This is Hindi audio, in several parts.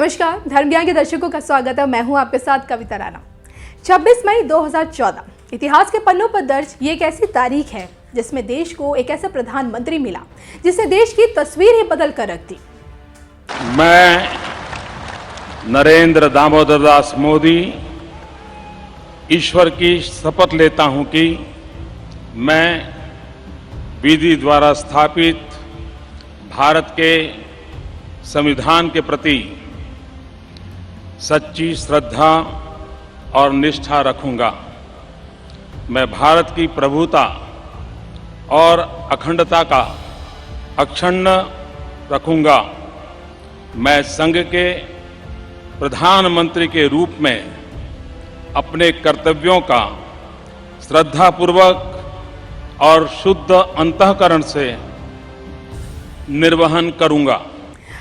नमस्कार, धर्म ज्ञान के दर्शकों का स्वागत है। मैं हूं आपके साथ कविता राणा। 26 मई 2014 इतिहास के पन्नों पर दर्ज ये एक ऐसी तारीख है जिसमें देश को एक ऐसा प्रधानमंत्री मिला जिसने देश की तस्वीर ही बदल कर रख दी। मैं नरेंद्र दामोदर दास मोदी ईश्वर की शपथ लेता हूं कि मैं विधि द्वारा स्थापित भारत के संविधान के प्रति सच्ची श्रद्धा और निष्ठा रखूंगा। मैं भारत की प्रभुता और अखंडता का अक्षुण्ण रखूंगा। मैं संघ के प्रधानमंत्री के रूप में अपने कर्तव्यों का श्रद्धापूर्वक और शुद्ध अंतःकरण से निर्वहन करूंगा।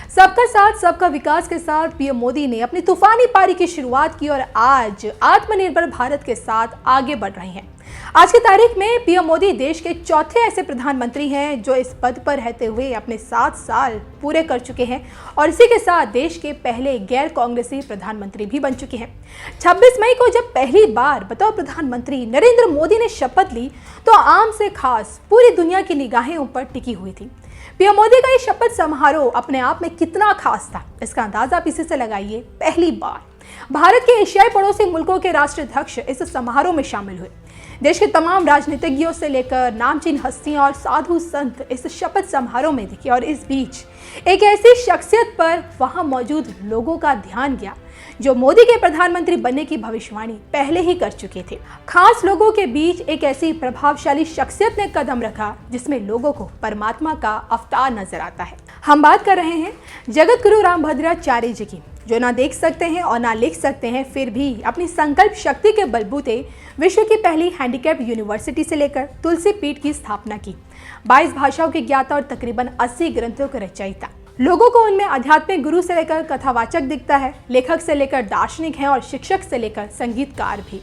सबका साथ सबका विकास के साथ पीएम मोदी ने अपनी तूफानी पारी की शुरुआत की और आज आत्मनिर्भर भारत के साथ आगे बढ़ रहे हैं। आज की तारीख में पीएम मोदी देश के चौथे ऐसे प्रधानमंत्री हैं जो इस पद पर रहते हुए अपने 7 साल पूरे कर चुके हैं और इसी के साथ देश के पहले गैर कांग्रेसी प्रधानमंत्री भी बन चुके हैं। 26 मई को जब पहली बार बतौर प्रधानमंत्री नरेंद्र मोदी ने शपथ ली तो आम से खास पूरी दुनिया की निगाहें उन पर टिकी हुई थी। पीएम मोदी का ये शपथ समारोह अपने आप में कितना खास था, इसका अंदाजा आप इसी से लगाइए। पहली बार भारत के एशियाई पड़ोसी मुल्कों के राष्ट्राध्यक्ष इस समारोह में शामिल हुए। देश के तमाम राजनीतिज्ञों से लेकर नामचीन हस्तियां और साधु संत इस शपथ समारोह में दिखे और इस बीच एक ऐसी शख्सियत पर वहां मौजूद लोगों का ध्यान गया जो मोदी के प्रधानमंत्री बनने की भविष्यवाणी पहले ही कर चुके थे। खास लोगों के बीच एक ऐसी प्रभावशाली शख्सियत ने कदम रखा जिसमें लोगों को परमात्मा का अवतार नजर आता है। हम बात कर रहे हैं जगत गुरु रामभद्राचार्य जी की, जो ना देख सकते हैं और ना लिख सकते हैं, फिर भी अपनी संकल्प शक्ति के बलबूते विश्व की पहली हैंडीकैप यूनिवर्सिटी से लेकर तुलसी पीठ की स्थापना की। 22 भाषाओं के ज्ञाता और तकरीबन 80 ग्रंथों के रचयिता। लोगों को उनमें आध्यात्मिक गुरु से लेकर कथावाचक दिखता है, लेखक से लेकर दार्शनिक हैं और शिक्षक से लेकर संगीतकार भी।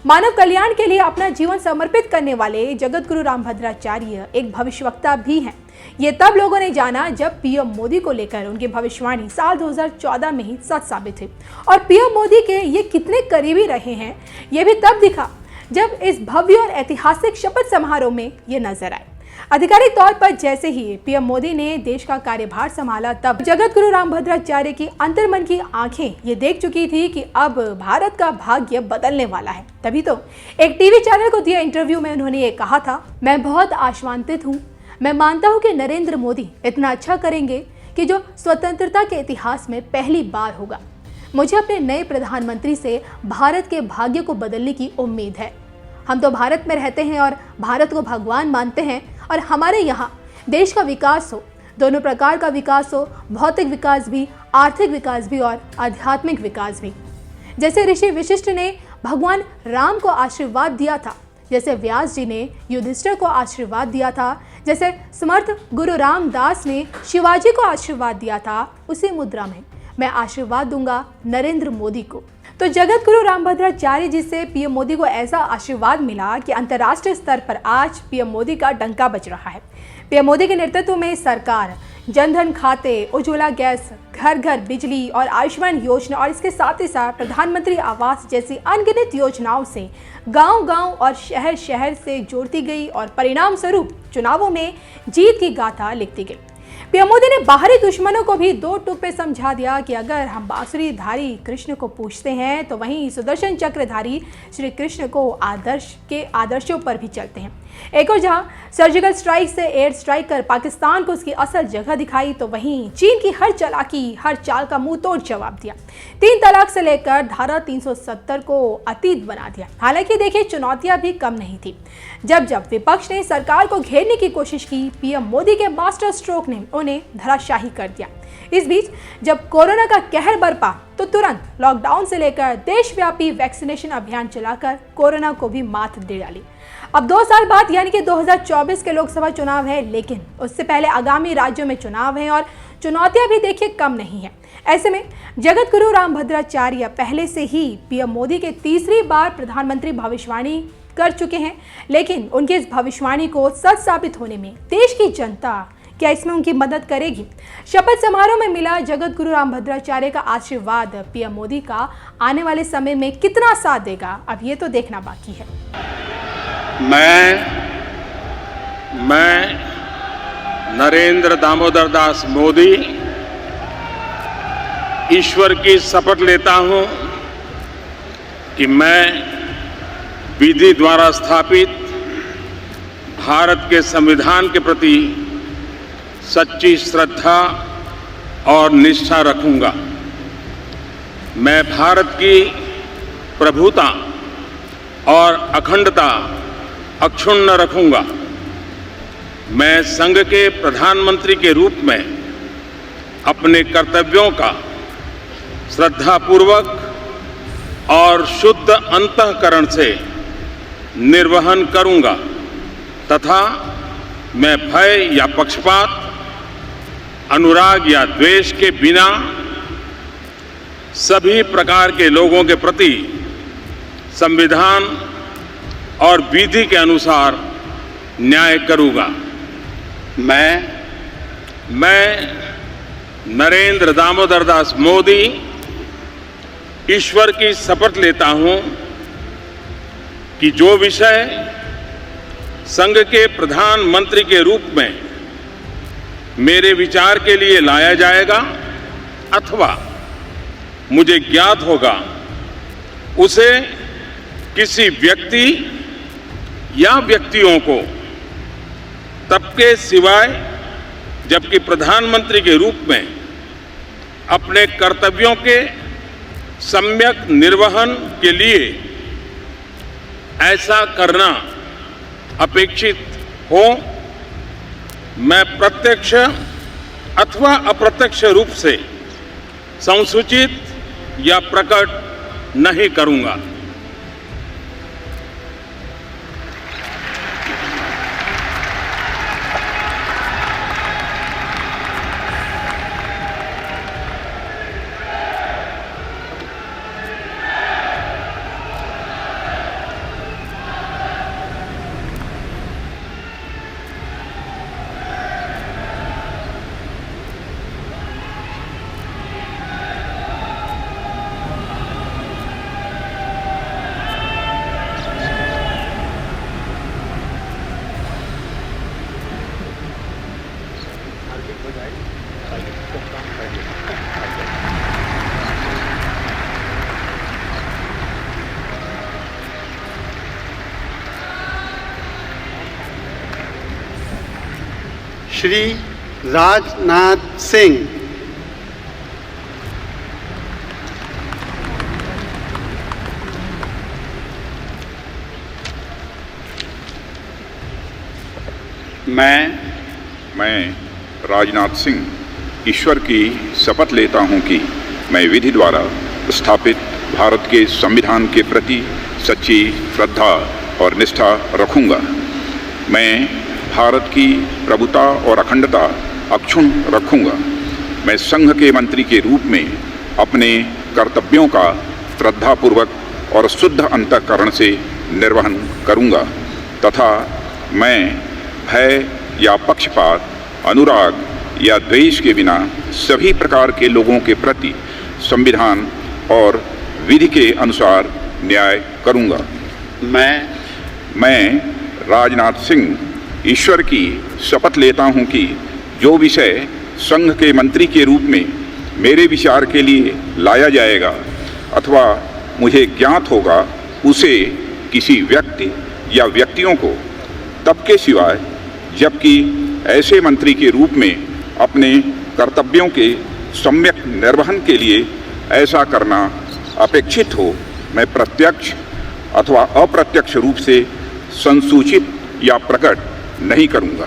मानव कल्याण के लिए अपना जीवन समर्पित करने वाले जगत गुरु रामभद्राचार्य एक भविष्यवक्ता भी हैं। ये तब लोगों ने जाना जब पीएम मोदी को लेकर उनकी भविष्यवाणी साल 2014 में ही सच साबित हुई और पीएम मोदी के ये कितने करीबी रहे हैं ये भी तब दिखा जब इस भव्य और ऐतिहासिक शपथ समारोह में ये नजर आए। आधिकारिक तौर पर जैसे ही पीएम मोदी ने देश का कार्यभार संभाला तब जगत गुरु रामभद्राचार्य की अंतर्मन की आंखें ये देख चुकी थी कि अब भारत का भाग्य बदलने वाला है। तभी तो एक टीवी चैनल को दिए इंटरव्यू में उन्होंने ये कहा था, मैं बहुत आश्वासित हूँ। मैं मानता हूँ कि नरेंद्र मोदी इतना अच्छा करेंगे कि जो स्वतंत्रता के इतिहास में पहली बार होगा। मुझे अपने नए प्रधानमंत्री से भारत के भाग्य को बदलने की उम्मीद है। हम तो भारत में रहते हैं और भारत को भगवान मानते हैं और हमारे यहाँ देश का विकास हो, दोनों प्रकार का विकास हो, भौतिक विकास भी, आर्थिक विकास भी और आध्यात्मिक विकास भी। जैसे ऋषि वशिष्ठ ने भगवान राम को आशीर्वाद दिया था, जैसे व्यास जी ने युधिष्ठिर को आशीर्वाद दिया था, जैसे समर्थ गुरु रामदास ने शिवाजी को आशीर्वाद दिया था, उसी मुद्रा में मैं आशीर्वाद दूंगा नरेंद्र मोदी को। तो जगत गुरु रामभद्राचार्य जी से पीएम मोदी को ऐसा आशीर्वाद मिला कि अंतर्राष्ट्रीय स्तर पर आज पीएम मोदी का डंका बज रहा है। पीएम मोदी के नेतृत्व में सरकार जनधन खाते, उज्ज्वला गैस, घर घर बिजली और आयुष्मान योजना और इसके साथ ही साथ प्रधानमंत्री आवास जैसी अनगिनत योजनाओं से गांव-गांव और शहर शहर से जोड़ती गई और परिणाम स्वरूप चुनावों में जीत की गाथा लिखती गई। पीएम मोदी ने बाहरी दुश्मनों को भी 2 टूक पे समझा दिया कि अगर हम बांसुरीधारी कृष्ण को पूछते हैं तो वहीं सुदर्शन चक्रधारी श्री कृष्ण को आदर्शों पर भी चलते हैं। एक और जहां सर्जिकल स्ट्राइक से एयर स्ट्राइक कर पाकिस्तान को उसकी असल जगह दिखाई तो वहीं चीन की हर चालाकी, हर चाल का मुंह तोड़ जवाब दिया। 3 तलाक से लेकर धारा 370 को अतीत बना दिया। हालांकि देखिए चुनौतियां भी कम नहीं थी। जब विपक्ष ने सरकार को घेरने की कोशिश की, पीएम मोदी के मास्टर स्ट्रोक ने उन्हें धराशाही कर दिया। इस बीच जब कोरोना का कहर बरपा तो तुरंत लॉकडाउन से लेकर देशव्यापी वैक्सीनेशन अभियान चलाकर कोरोना को भी मात दे डाली। अब 2 साल बाद यानी कि 2024 के लोकसभा चुनाव है, लेकिन उससे पहले आगामी राज्यों में चुनाव है और चुनौतियां भी देखिए कम नहीं है। ऐसे में जगत गुरु रामभद्राचार्य पहले से ही पीएम मोदी के तीसरी बार प्रधानमंत्री भविष्यवाणी कर चुके हैं, लेकिन उनकी इस भविष्यवाणी को सच साबित होने में देश की जनता क्या इसमें उनकी मदद करेगी? शपथ समारोह में मिला जगत गुरु रामभद्राचार्य का आशीर्वाद पीएम मोदी का आने वाले समय में कितना साथ देगा, अब ये तो देखना बाकी है। मैं नरेंद्र दामोदर दास मोदी ईश्वर की शपथ लेता हूं कि मैं विधि द्वारा स्थापित भारत के संविधान के प्रति सच्ची श्रद्धा और निष्ठा रखूंगा। मैं भारत की प्रभुता और अखंडता अक्षुण्ण रखूंगा। मैं संघ के प्रधानमंत्री के रूप में अपने कर्तव्यों का श्रद्धापूर्वक और शुद्ध अंतःकरण से निर्वहन करूंगा तथा मैं भय या पक्षपात, अनुराग या द्वेष के बिना सभी प्रकार के लोगों के प्रति संविधान और विधि के अनुसार न्याय करूंगा। मैं नरेंद्र दामोदर दास मोदी ईश्वर की शपथ लेता हूं कि जो विषय संघ के प्रधानमंत्री के रूप में मेरे विचार के लिए लाया जाएगा अथवा मुझे ज्ञात होगा, उसे किसी व्यक्ति या व्यक्तियों को तब के सिवाय जबकि प्रधानमंत्री के रूप में अपने कर्तव्यों के सम्यक निर्वहन के लिए ऐसा करना अपेक्षित हो, मैं प्रत्यक्ष अथवा अप्रत्यक्ष रूप से संसूचित या प्रकट नहीं करूंगा। श्री राजनाथ सिंह। मैं राजनाथ सिंह ईश्वर की शपथ लेता हूं कि मैं विधि द्वारा स्थापित भारत के संविधान के प्रति सच्ची श्रद्धा और निष्ठा रखूंगा। मैं भारत की प्रभुता और अखंडता अक्षुण्ण रखूंगा। मैं संघ के मंत्री के रूप में अपने कर्तव्यों का श्रद्धापूर्वक और शुद्ध अंतःकरण से निर्वहन करूंगा तथा मैं भय या पक्षपात, अनुराग या द्वेष के बिना सभी प्रकार के लोगों के प्रति संविधान और विधि के अनुसार न्याय करूंगा। मैं राजनाथ सिंह ईश्वर की शपथ लेता हूं कि जो विषय संघ के मंत्री के रूप में मेरे विचार के लिए लाया जाएगा अथवा मुझे ज्ञात होगा, उसे किसी व्यक्ति या व्यक्तियों को तब के सिवाय जबकि ऐसे मंत्री के रूप में अपने कर्तव्यों के सम्यक निर्वहन के लिए ऐसा करना अपेक्षित हो, मैं प्रत्यक्ष अथवा अप्रत्यक्ष रूप से संसूचित या प्रकट नहीं करूंगा।